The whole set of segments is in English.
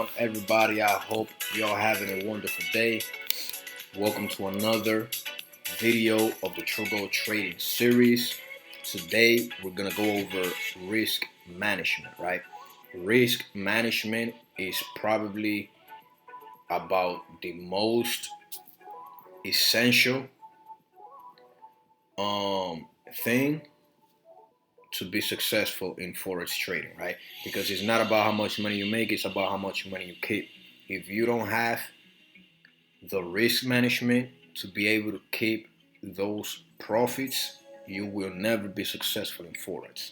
on, everybody? I hope y'all having a wonderful day. Welcome to another video of the True Gold Trading series. Today, we're gonna go over risk management, right? Risk management is probably about the most essential thing to be successful in Forex trading, right? Because it's not about how much money you make, it's about how much money you keep. If you don't have the risk management to be able to keep those profits, you will never be successful in Forex.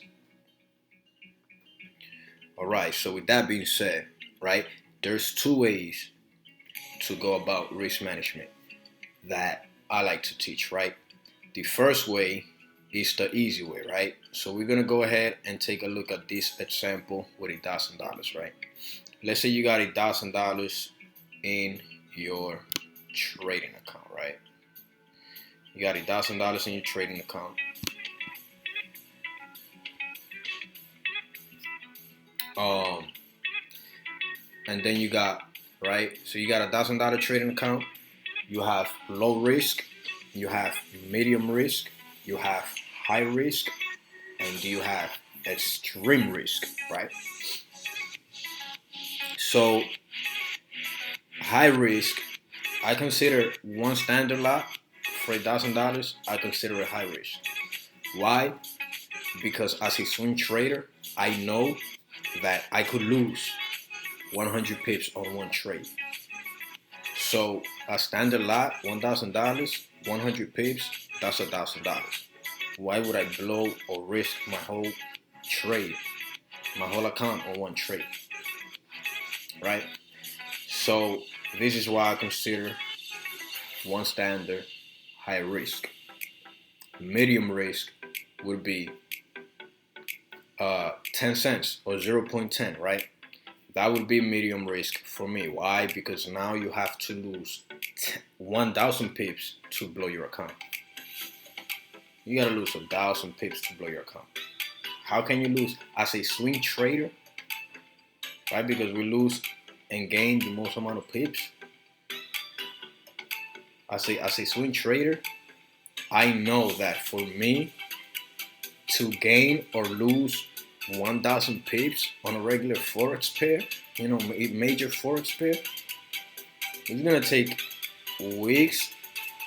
All right, so with that being said, right, there's two ways to go about risk management that I like to teach, right? The first way is the easy way, right? So we're gonna go ahead and take a look at this example with $1,000, right? Let's say you got $1,000 in your trading account, right? You got $1,000 in your trading account. And then you got, right? So you got $1,000 trading account. You have low risk, you have medium risk, you have high risk, and you have extreme risk, right? So high risk, I consider one standard lot for $1,000. I consider it high risk. Why? Because as a swing trader, I know that I could lose 100 pips on one trade. So a standard lot, $1,000, 100 pips, that's $1,000. Why would I blow or risk my whole trade, my whole account on one trade, right? So this is why I consider one standard high risk. Medium risk would be 10 cents or 0.10, right? That would be medium risk for me. Why? Because now you have to lose 1,000 pips to blow your account. You gotta lose 1,000 pips to blow your account. How can you lose as a swing trader? Right? Because we lose and gain the most amount of pips. As a swing trader, I know that for me to gain or lose 1,000 pips on a regular Forex pair, major Forex pair, it's gonna take weeks,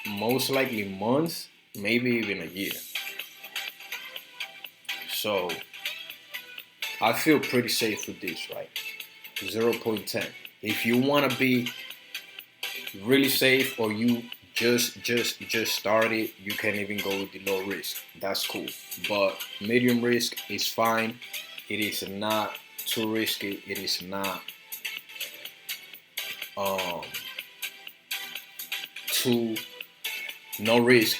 most likely months, maybe even a year. So I feel pretty safe with this, right? 0.10. If you want to be really safe, or you just started, you can even go with the low risk. That's cool. But medium risk is fine. It is not too risky. It is not too no risk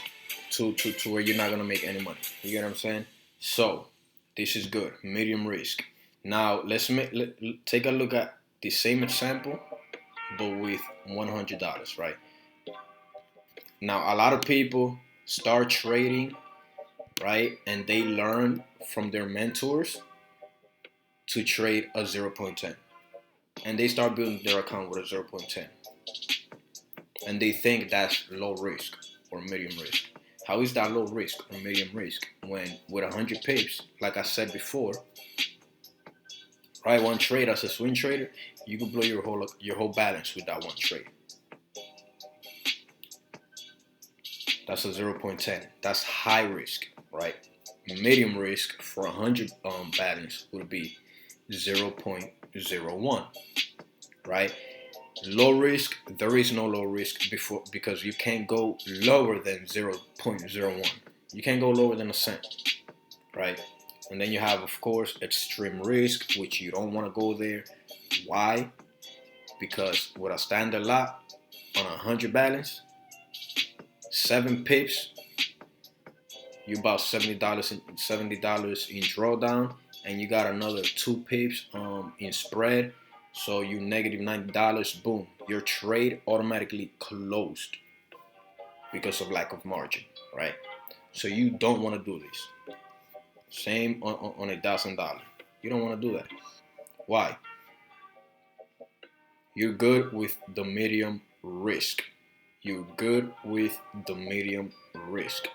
to where you're not gonna make any money. You get what I'm saying? So this is good. Medium risk. Now let's take a look at the same example, but with $100, right? Now a lot of people start trading, right, and they learn from their mentors to trade a 0.10, and they start building their account with a 0.10, and they think that's low risk or medium risk. How is that low risk or medium risk when with 100 pips, like I said before, right? One trade as a swing trader, you can blow your whole balance with that one trade. That's a 0.10. That's high risk, right? Medium risk for 100 balance would be 0.01, right? Low risk, there is no low risk because you can't go lower than 0.01. You can't go lower than a cent, right? And then you have, of course, extreme risk, which you don't want to go there. Why? Because with a standard lot on 100 balance, 7 pips, you about $70 in drawdown, and you got another 2 pips in spread. So you negative $90, boom, your trade automatically closed because of lack of margin, right? So you don't want to do this. Same on $1,000. You don't want to do that. Why? You're good with the medium risk. You're good with the medium risk.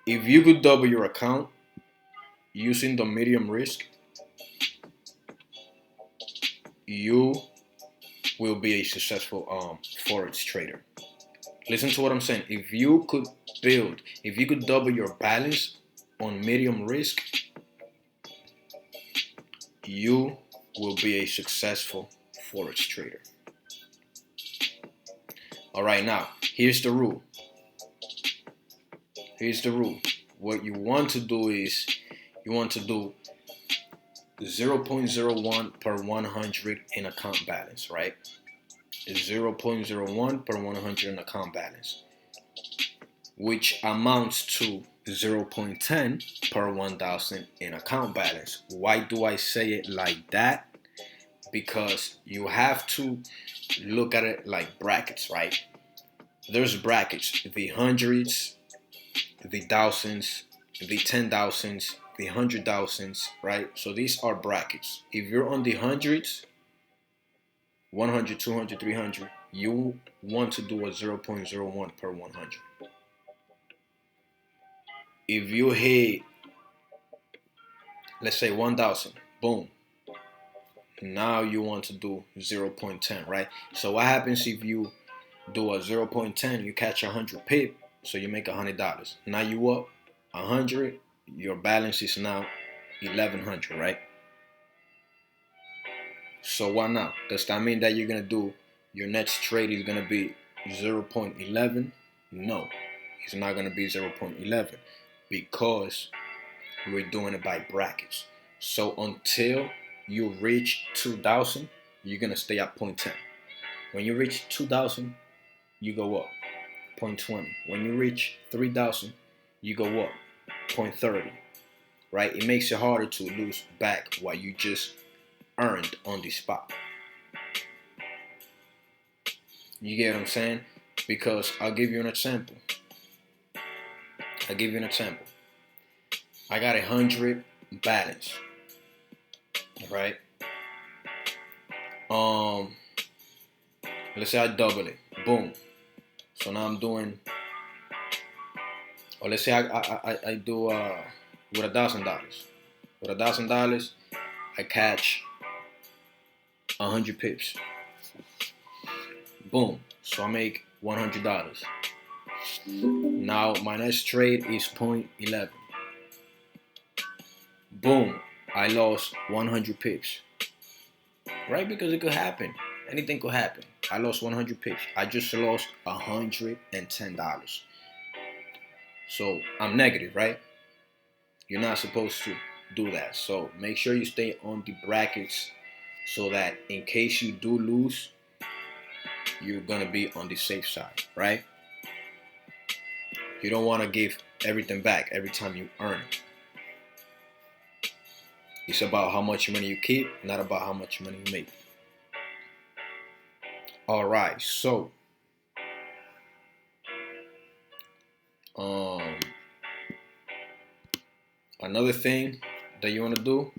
If you could double your account using the medium risk, you will be a successful forex trader. Listen to what I'm saying. If you could double your balance on medium risk, you will be a successful forex trader. All right, now here's the rule. Here's the rule. What you want to do is you want to do 0.01 per 100 in account balance, right? 0.01 per 100 in account balance, which amounts to 0.10 per 1,000 in account balance. Why do I say it like that? Because you have to look at it like brackets, right? There's brackets, the hundreds, the thousands, the 10,000s, the 100,000s, right? So these are brackets. If you're on the hundreds, 100, 200, 300, you want to do a 0.01 per 100. If you hit, let's say 1,000, boom. Now you want to do 0.10, right? So what happens if you do a 0.10, you catch 100 pip, so you make $100. Now you up 100, your balance is now 1,100, right? So what now? Does that mean that you're gonna do your next trade is gonna be 0.11? No, it's not gonna be 0.11 because we're doing it by brackets. So until you reach 2,000, you're gonna stay at 0.10. When you reach 2,000, you go up 0.20. When you reach 3,000, you go up 0.30. Right? It makes it harder to lose back what you just earned on the spot. You get what I'm saying? Because I'll give you an example. I got 100 balance, right? Let's say I double it, boom. So now I'm doing, or let's say I do with $1,000. With $1,000, I catch 100 pips. Boom. So I make $100. Now my next trade is 0.11. Boom. I lost 100 pips. Right? Because it could happen. Anything could happen. I lost 100 pips. I just lost $110. So I'm negative, right? You're not supposed to do that. So make sure you stay on the brackets so that in case you do lose, you're gonna be on the safe side, right? You don't want to give everything back every time you earn it. It's about how much money you keep, not about how much money you make. All right, so another thing that you want to do,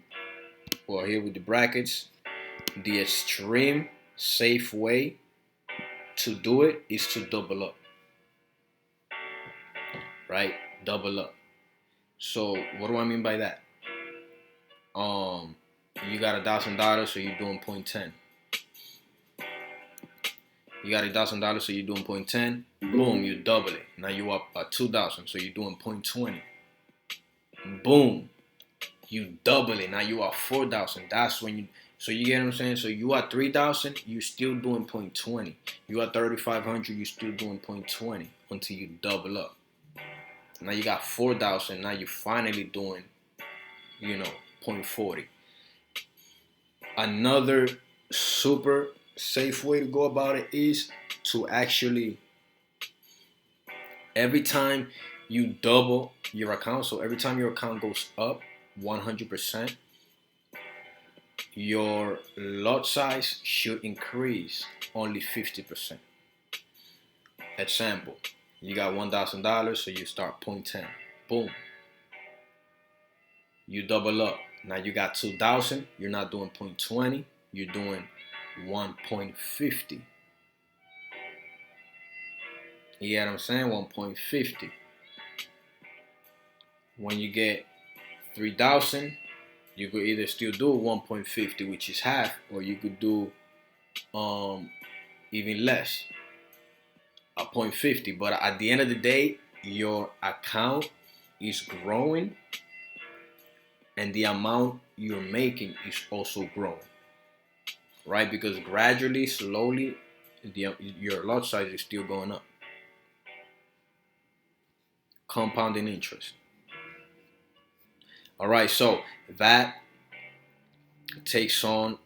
well, here with the brackets, the extreme safe way to do it is to double up, right? Double up. So what do I mean by that? You got $1,000, so you're doing 0.10. You got $1,000, so you're doing 0.10. Boom, you double it. Now you up at 2,000, so you're doing 0.20. Boom, you double it. Now you are 4,000. That's when you. So you get what I'm saying? So you are 3,000, you still doing 0.20. You are 3,500, you still doing 0.20 until you double up. Now you got 4,000. Now you finally doing, 0.40. Another super safe way to go about it is to actually, every time you double your account, so every time your account goes up 100%, your lot size should increase only 50%. Example, you got $1,000, so you start 0.10. Boom. You double up. Now you got 2,000. You're not doing 0.20. You're doing 1.50. You get what I'm saying? 1.50. When you get 3,000, you could either still do 1.50, which is half, or you could do even less, a 0.50. But at the end of the day, your account is growing, and the amount you're making is also growing, right? Because gradually, slowly, your lot size is still going up. Compounding interest. All right, so that takes us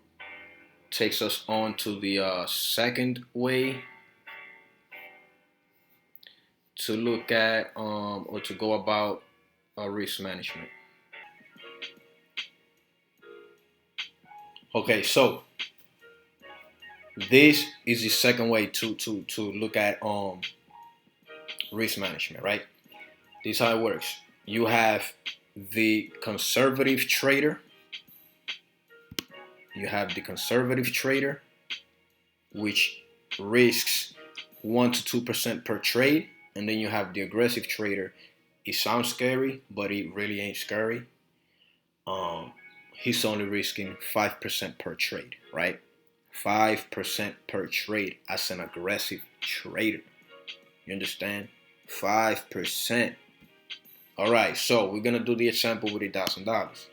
on to the second way to look at or to go about risk management. Okay, so this is the second way to look at risk management, right? This is how it works. You have the conservative trader. You have the conservative trader, which risks 1 to 2% per trade, and then you have the aggressive trader. It sounds scary, but it really ain't scary. He's only risking 5% per trade, right? 5% per trade as an aggressive trader. You understand? 5%. All right, so we're gonna do the example with $1,000.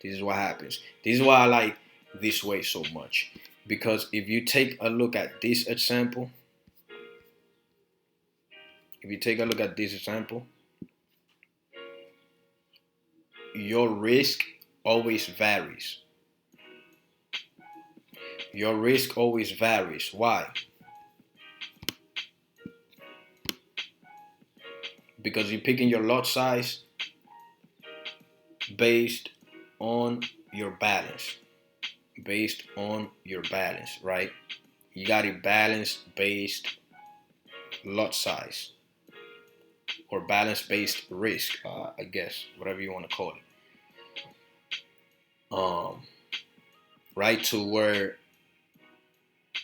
This is what happens. This is why I like this way so much, because if you take a look at this example, your risk always varies. Your risk always varies. Why? Because you're picking your lot size based on your balance. Based on your balance, right? You got a balance based lot size or balance based risk, I guess, whatever you want to call it. Right, to where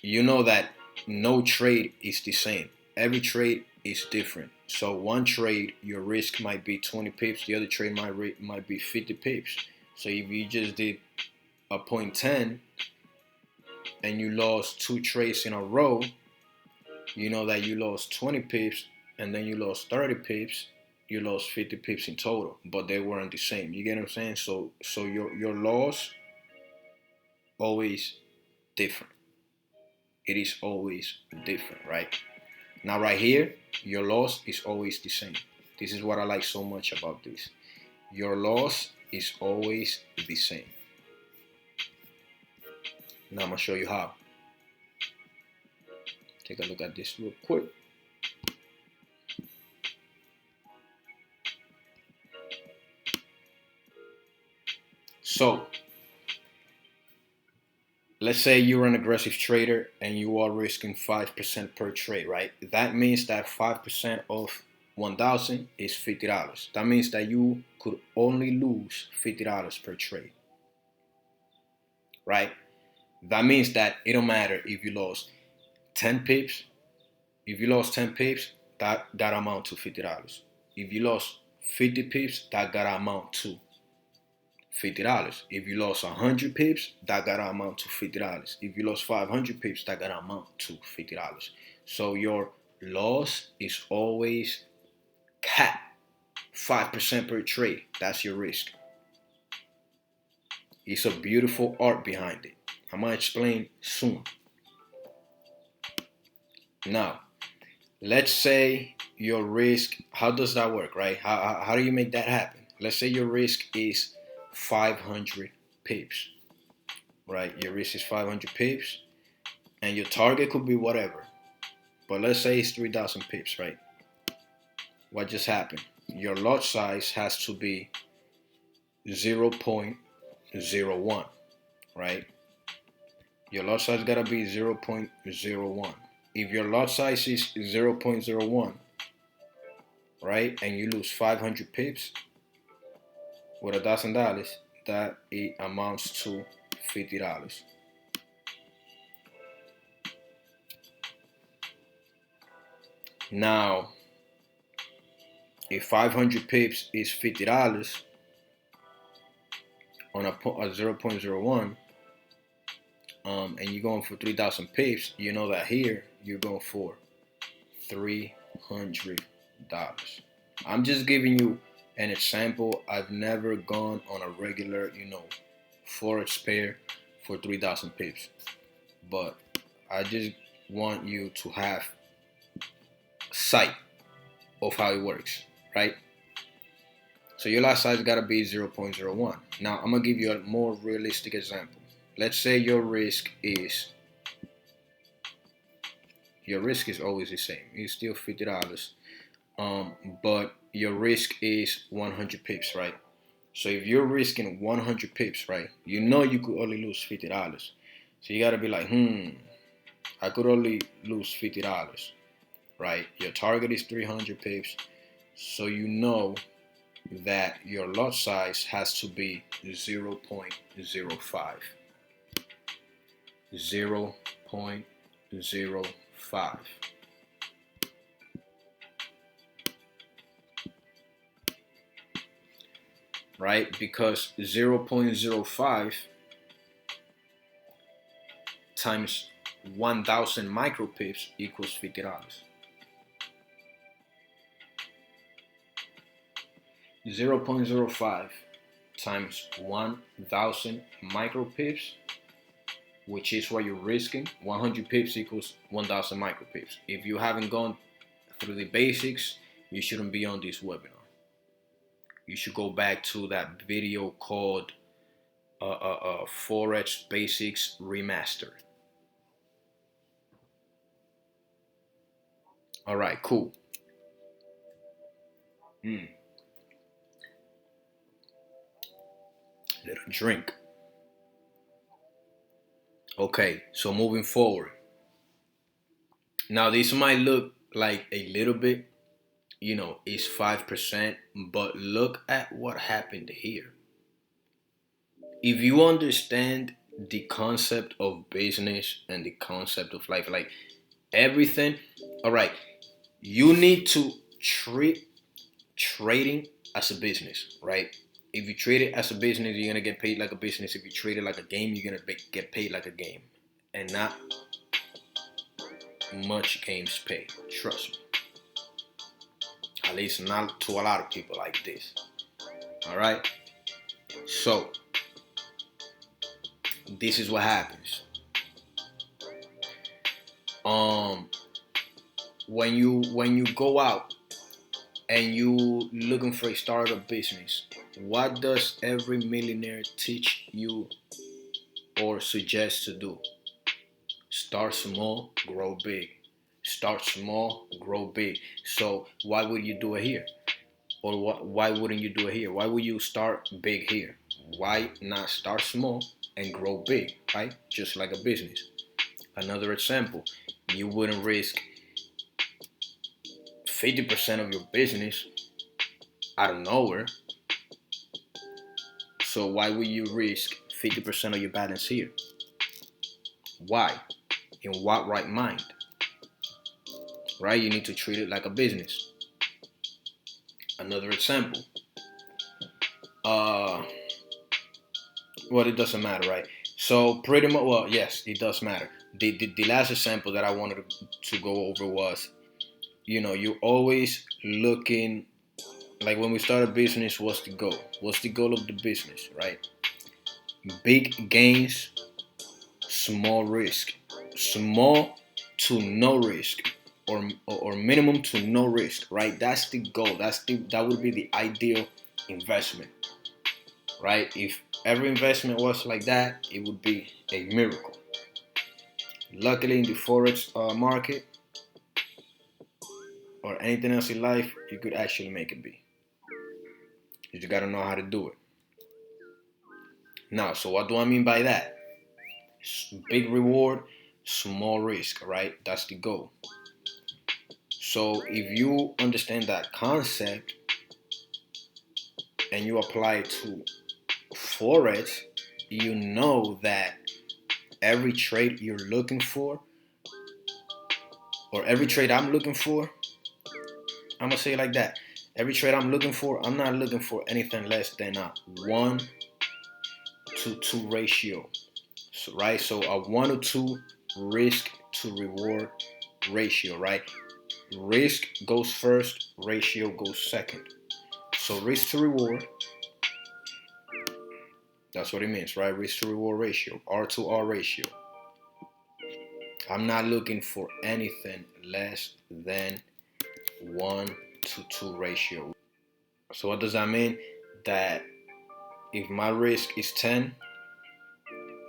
you know that no trade is the same. Every trade is different. So one trade, your risk might be 20 pips. The other trade might be 50 pips. So if you just did a 0.10 and you lost 2 trades in a row, you know that you lost 20 pips, and then you lost 30 pips. You lost 50 pips in total, but they weren't the same. You get what I'm saying? So your loss always different. It is always different, right? Now right here, your loss is always the same. This is what I like so much about this. Your loss is always the same. Now I'm gonna show you how. Take a look at this real quick. So let's say you're an aggressive trader and you are risking 5% per trade, right? That means that 5% of 1,000 is $50. That means that you could only lose $50 per trade, right? That means that it don't matter if you lost 10 pips. If you lost 10 pips, that amount to $50. If you lost 50 pips, that amount to $50. If you lost 100 pips, that amount to $50. If you lost 500 pips, that amount to $50. So your loss is always capped 5% per trade. That's your risk. It's a beautiful art behind it. I'm gonna explain soon. Now, let's say your risk, how does that work, right? How do you make that happen? Let's say your risk is 500 pips, right? Your risk is 500 pips, and your target could be whatever. But let's say it's 3,000 pips, right? What just happened? Your lot size has to be 0.01, right? Your lot size gotta be 0.01. If your lot size is 0.01, right, and you lose 500 pips with $1,000, that it amounts to $50. Now, if 500 pips is $50 on a 0.01, and you're going for 3,000 pips, you know that here you're going for $300. I'm just giving you an example. I've never gone on a regular, Forex pair for 3,000 pips, but I just want you to have sight of how it works, right? So your lot size gotta be 0.01. Now I'm gonna give you a more realistic example. Let's say your risk is always the same. It's still $50. But your risk is 100 pips, right? So if you're risking 100 pips, right, you know you could only lose $50. So you gotta be like, I could only lose $50, right? Your target is 300 pips, so you know that your lot size has to be 0.05. 0.05. Right? Because 0.05 times 1,000 micropips equals $50. 0.05 times 1,000 micropips, which is what you're risking. 100 pips equals 1,000 micropips. If you haven't gone through the basics, you shouldn't be on this webinar. You should go back to that video called Forex Basics Remastered. All right, cool. Little drink. Okay, so moving forward. Now this might look like a little bit, it's 5%, but look at what happened here. If you understand the concept of business and the concept of life, like everything, all right, you need to treat trading as a business, right? If you treat it as a business, you're gonna get paid like a business. If you treat it like a game, you're gonna get paid like a game, and not much games pay. Trust me. At least not to a lot of people like this. All right. So this is what happens. When you go out and you looking for a startup business, what does every millionaire teach you or suggest to do? Start small, grow big. Start small, grow big. So why would you do it here? Or why wouldn't you do it here? Why would you start big here? Why not start small and grow big, right? Just like a business. Another example, you wouldn't risk 50% of your business out of nowhere. So why would you risk 50% of your balance here? Why? In what right mind? Right? You need to treat it like a business. Another example. Well, it doesn't matter, right? So pretty much, well, yes, it does matter. The last example that I wanted to go over was, you're always looking, like when we start a business, what's the goal? What's the goal of the business, right? Big gains, small risk. Small to no risk, or minimum to no risk, right? That's the goal. That would be the ideal investment, right? If every investment was like that, it would be a miracle. Luckily, in the Forex market or anything else in life, you could actually make it be. You just gotta know how to do it. Now, so what do I mean by that? Big reward, small risk, right? That's the goal. So if you understand that concept and you apply it to Forex, you know that every trade you're looking for, or every trade I'm looking for, I'm gonna say it like that. Every trade I'm looking for, I'm not looking for anything less than a 1-to-2 ratio. So, right? So a 1-to-2 risk to reward ratio, right? Risk goes first, ratio goes second. So risk to reward, that's what it means, right? Risk to reward ratio, R to R ratio. I'm not looking for anything less than 1-to-2 ratio. So what does that mean? That if my risk is 10,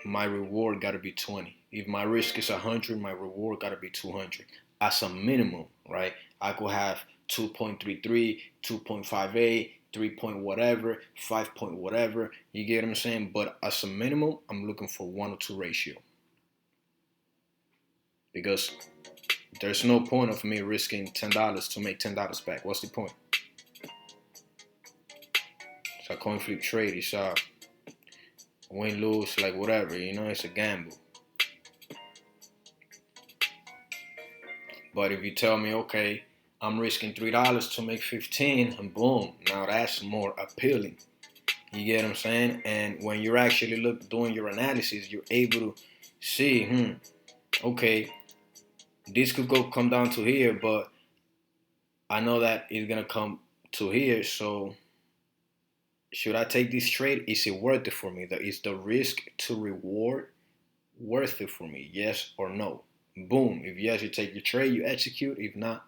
my reward gotta be 20. If my risk is 100, my reward gotta be 200. As a minimum, right? I could have 2.33, 2.58, 3 point whatever, 5 point whatever. You get what I'm saying? But as a minimum, I'm looking for 1-to-2 ratio. Because there's no point of me risking $10 to make $10 back. What's the point? It's a coin flip trade. It's a win lose, like whatever. You know, it's a gamble. But if you tell me, okay, I'm risking $3 to make 15, and boom, now that's more appealing. You get what I'm saying? And when you're actually doing your analysis, you're able to see, okay, this could come down to here, but I know that it's gonna come to here. So should I take this trade? Is it worth it for me? Is the risk to reward worth it for me? Yes or no? Boom. If yes, you take your trade, you execute. If not,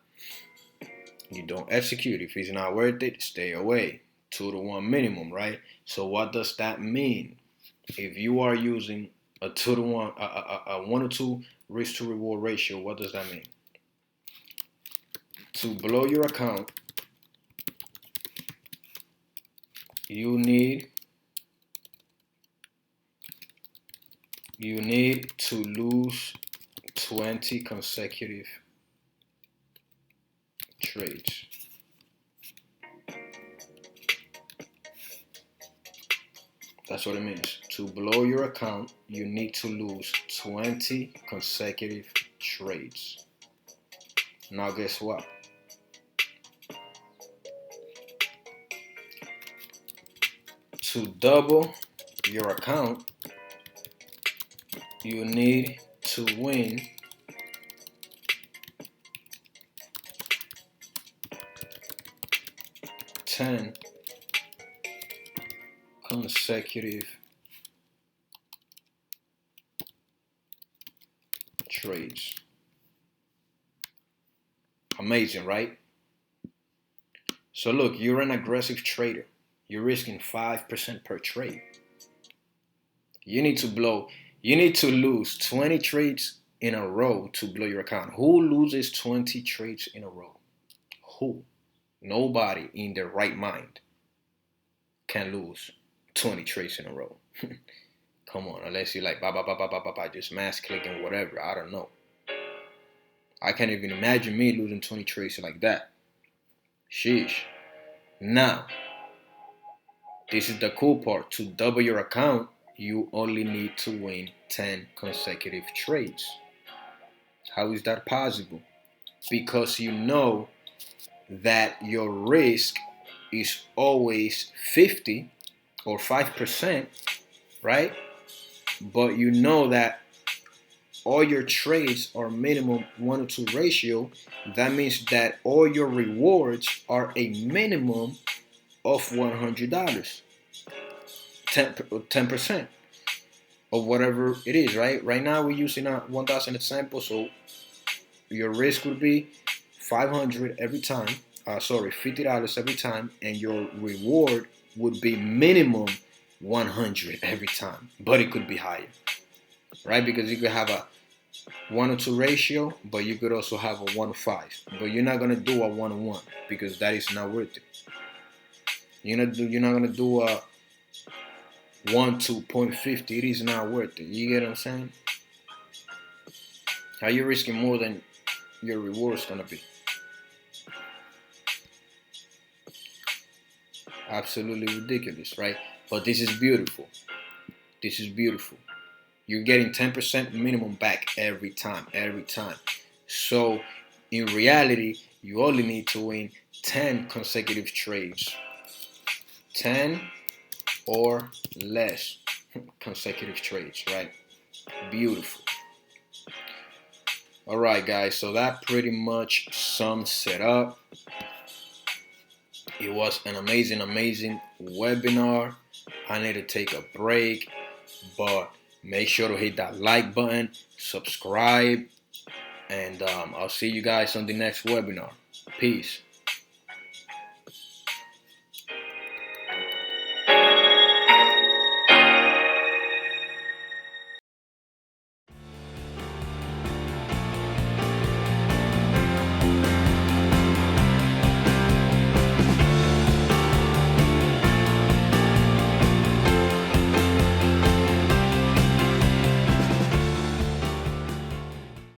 you don't execute. If it's not worth it, stay away. 2-to-1 minimum, right? So what does that mean? If you are using a 2-to-1, a 1-to-2 risk to reward ratio, what does that mean? To blow your account, you need to lose 20 consecutive trades. That's what it means. To blow your account, you need to lose 20 consecutive trades. Now guess what? To double your account, you need to win 10 consecutive trades. Amazing, right? So look, you're an aggressive trader. You're risking 5% per trade. You need to lose 20 trades in a row to blow your account. Who loses 20 trades in a row? Who? Nobody in their right mind can lose 20 trades in a row. Come on, unless you're like, just mass clicking, whatever. I don't know. I can't even imagine me losing 20 trades like that. Sheesh. Now, this is the cool part. To double your account, you only need to win 10 consecutive trades. How is that possible? Because you know that your risk is always 50 or 5%, right? But you know that all your trades are minimum 1-to-2 ratio. That means that all your rewards are a minimum of $100, 10% of whatever it is, right? Right now we're using a 1,000 example, so your risk would be 500 every time. $50 every time, and your reward would be minimum 100 every time, but it could be higher, right? Because you could have a 1-to-2 ratio, but you could also have a 1-to-5. But you're not gonna do a 1-to-1 because that is not worth it. You're not gonna do a 1-to-0.50. It is not worth it. You get what I'm saying? How you risking more than your reward is gonna be? Absolutely ridiculous, right? But this is beautiful. This is beautiful. You're getting 10% minimum back every time. So in reality, You only need to win 10 consecutive trades. 10 or less consecutive trades, right? Beautiful. All right, guys, so that pretty much sums it up. It was an amazing, amazing webinar. I need to take a break, but make sure to hit that like button, subscribe, and I'll see you guys on the next webinar. Peace.